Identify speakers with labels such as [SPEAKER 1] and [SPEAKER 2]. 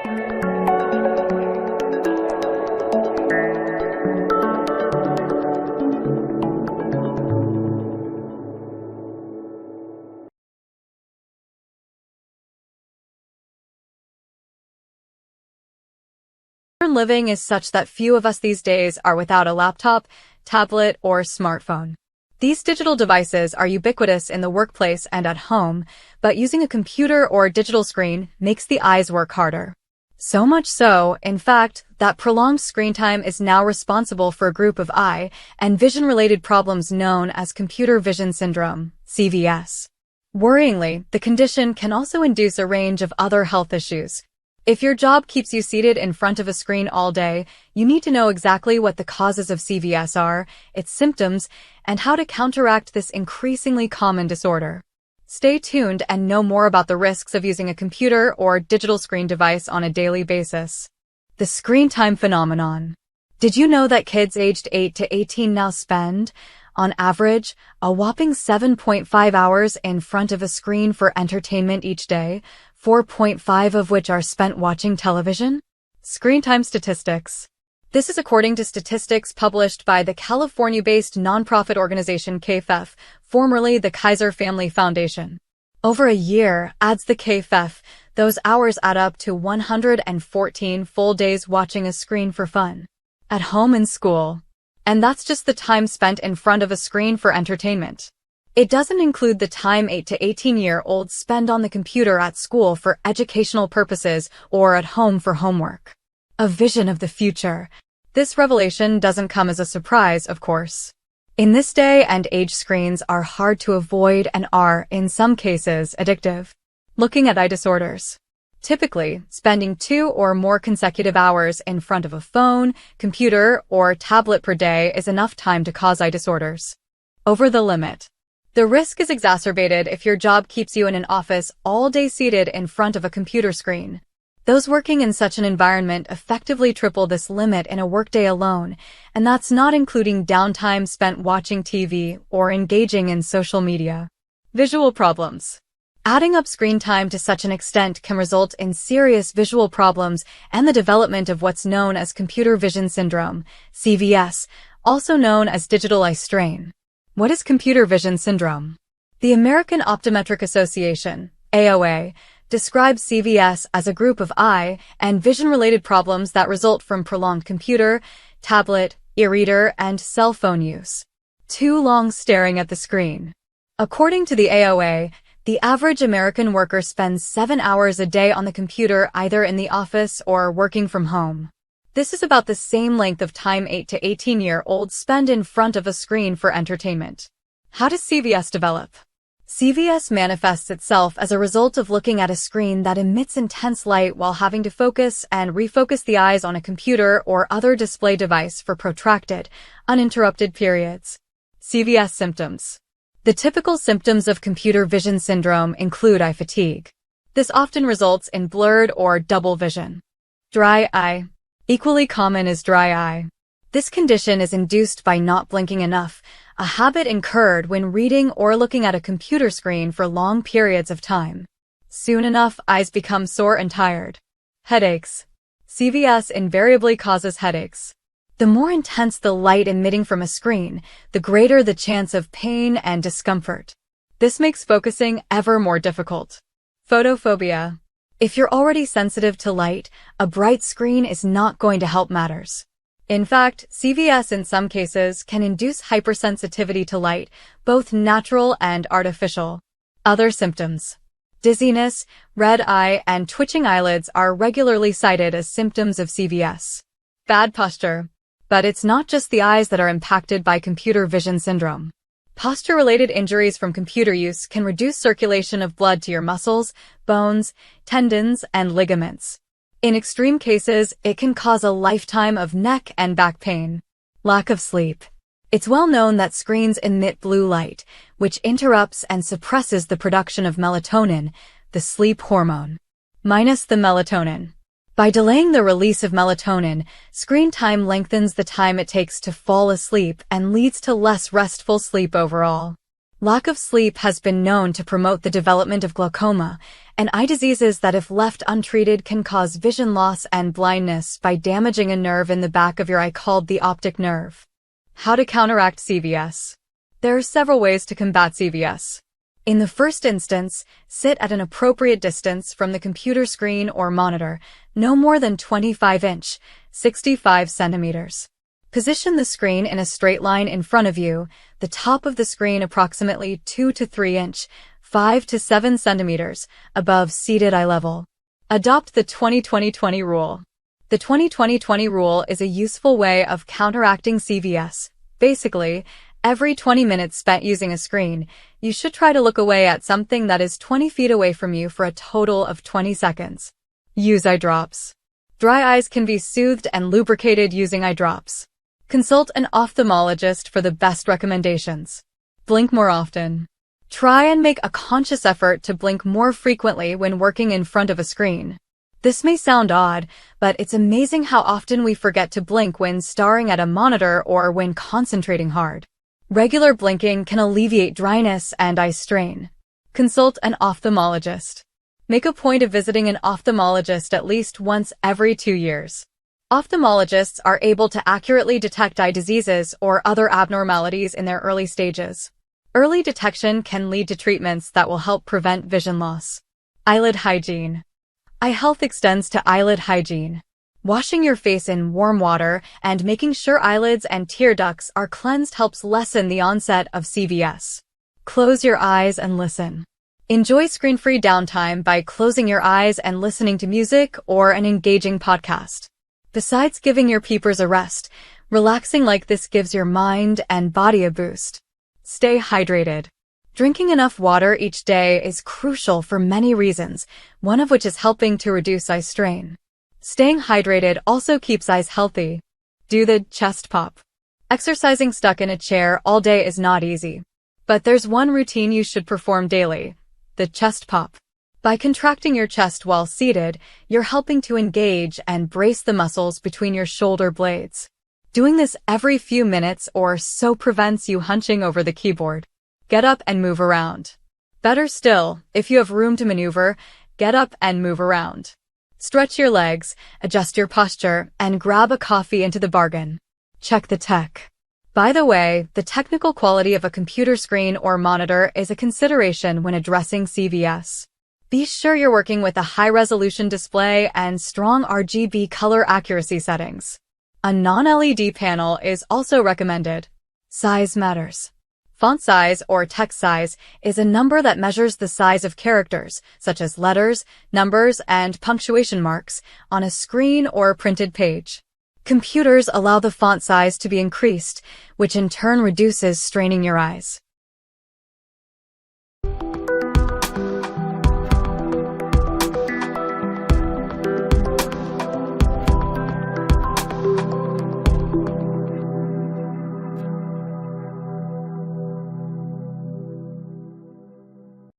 [SPEAKER 1] Modern living is such that few of us these days are without a laptop, tablet, or smartphone. These digital devices are ubiquitous in the workplace and at home, but using a computer or digital screen makes the eyes work harder. So much so, in fact, that prolonged screen time is now responsible for a group of eye and vision-related problems known as computer vision syndrome, CVS. Worryingly, the condition can also induce a range of other health issues. If your job keeps you seated in front of a screen all day, you need to know exactly what the causes of CVS are, its symptoms, and how to counteract this increasingly common disorder. Stay tuned and know more about the risks of using a computer or digital screen device on a daily basis. The screen time phenomenon. Did you know that kids aged 8 to 18 now spend, on average, a whopping 7.5 hours in front of a screen for entertainment each day, 4.5 of which are spent watching television? Screen time statistics. This is according to statistics published by the California-based nonprofit organization KFF, formerly the Kaiser Family Foundation. Over a year, adds the KFF, those hours add up to 114 full days watching a screen for fun. At home and school. And that's just the time spent in front of a screen for entertainment. It doesn't include the time 8 to 18-year-olds spend on the computer at school for educational purposes or at home for homework. A vision of the future. This revelation doesn't come as a surprise, of course. In this day and age, screens are hard to avoid and are, in some cases, addictive. Looking at eye disorders. Typically, spending 2 or more consecutive hours in front of a phone, computer, or tablet per day is enough time to cause eye disorders. Over the limit. The risk is exacerbated if your job keeps you in an office all day seated in front of a computer screen. Those working in such an environment effectively triple this limit in a workday alone, and that's not including downtime spent watching TV or engaging in social media. Visual problems. Adding up screen time to such an extent can result in serious visual problems and the development of what's known as computer vision syndrome, CVS, also known as digital eye strain. What is computer vision syndrome? The American Optometric Association, AOA, describes CVS as a group of eye and vision-related problems that result from prolonged computer, tablet, e-reader, and cell phone use. Too long staring at the screen. According to the AOA, the average American worker spends 7 hours a day on the computer either in the office or working from home. This is about the same length of time 8 to 18-year-olds spend in front of a screen for entertainment. How does CVS develop? CVS manifests itself as a result of looking at a screen that emits intense light while having to focus and refocus the eyes on a computer or other display device for protracted, uninterrupted periods. CVS symptoms. The typical symptoms of computer vision syndrome include eye fatigue. This often results in blurred or double vision. Dry eye. Equally common is dry eye. This condition is induced by not blinking enough, a habit incurred when reading or looking at a computer screen for long periods of time. Soon enough, eyes become sore and tired. Headaches. CVS invariably causes headaches. The more intense the light emitting from a screen, the greater the chance of pain and discomfort. This makes focusing ever more difficult. Photophobia. If you're already sensitive to light, a bright screen is not going to help matters. In fact, CVS in some cases can induce hypersensitivity to light, both natural and artificial. Other symptoms. Dizziness, red eye, and twitching eyelids are regularly cited as symptoms of CVS. Bad posture. But it's not just the eyes that are impacted by computer vision syndrome. Posture-related injuries from computer use can reduce circulation of blood to your muscles, bones, tendons, and ligaments. In extreme cases, it can cause a lifetime of neck and back pain. Lack of sleep. It's well known that screens emit blue light, which interrupts and suppresses the production of melatonin, the sleep hormone. Minus the melatonin. By delaying the release of melatonin, screen time lengthens the time it takes to fall asleep and leads to less restful sleep overall. Lack of sleep has been known to promote the development of glaucoma, and eye diseases that if left untreated can cause vision loss and blindness by damaging a nerve in the back of your eye called the optic nerve. How to counteract CVS? There are several ways to combat CVS. In the first instance, sit at an appropriate distance from the computer screen or monitor, no more than 25-inch, 65 centimeters. Position the screen in a straight line in front of you, the top of the screen approximately 2 to 3 inch, 5 to 7 centimeters, above seated eye level. Adopt the 20-20-20 rule. The 20-20-20 rule is a useful way of counteracting CVS. Basically, every 20 minutes spent using a screen, you should try to look away at something that is 20 feet away from you for a total of 20 seconds. Use eye drops. Dry eyes can be soothed and lubricated using eye drops. Consult an ophthalmologist for the best recommendations. Blink more often. Try and make a conscious effort to blink more frequently when working in front of a screen. This may sound odd, but it's amazing how often we forget to blink when staring at a monitor or when concentrating hard. Regular blinking can alleviate dryness and eye strain. Consult an ophthalmologist. Make a point of visiting an ophthalmologist at least once every 2 years. Ophthalmologists are able to accurately detect eye diseases or other abnormalities in their early stages. Early detection can lead to treatments that will help prevent vision loss. Eyelid hygiene. Eye health extends to eyelid hygiene. Washing your face in warm water and making sure eyelids and tear ducts are cleansed helps lessen the onset of CVS. Close your eyes and listen. Enjoy screen-free downtime by closing your eyes and listening to music or an engaging podcast. Besides giving your peepers a rest, relaxing like this gives your mind and body a boost. Stay hydrated. Drinking enough water each day is crucial for many reasons, one of which is helping to reduce eye strain. Staying hydrated also keeps eyes healthy. Do the chest pop. Exercising stuck in a chair all day is not easy. But there's one routine you should perform daily: the chest pop. By contracting your chest while seated, you're helping to engage and brace the muscles between your shoulder blades. Doing this every few minutes or so prevents you hunching over the keyboard. Get up and move around. Better still, if you have room to maneuver, get up and move around. Stretch your legs, adjust your posture, and grab a coffee into the bargain. Check the tech. By the way, the technical quality of a computer screen or monitor is a consideration when addressing CVS. Be sure you're working with a high-resolution display and strong RGB color accuracy settings. A non-LED panel is also recommended. Size matters. Font size or text size is a number that measures the size of characters, such as letters, numbers, and punctuation marks, on a screen or printed page. Computers allow the font size to be increased, which in turn reduces straining your eyes.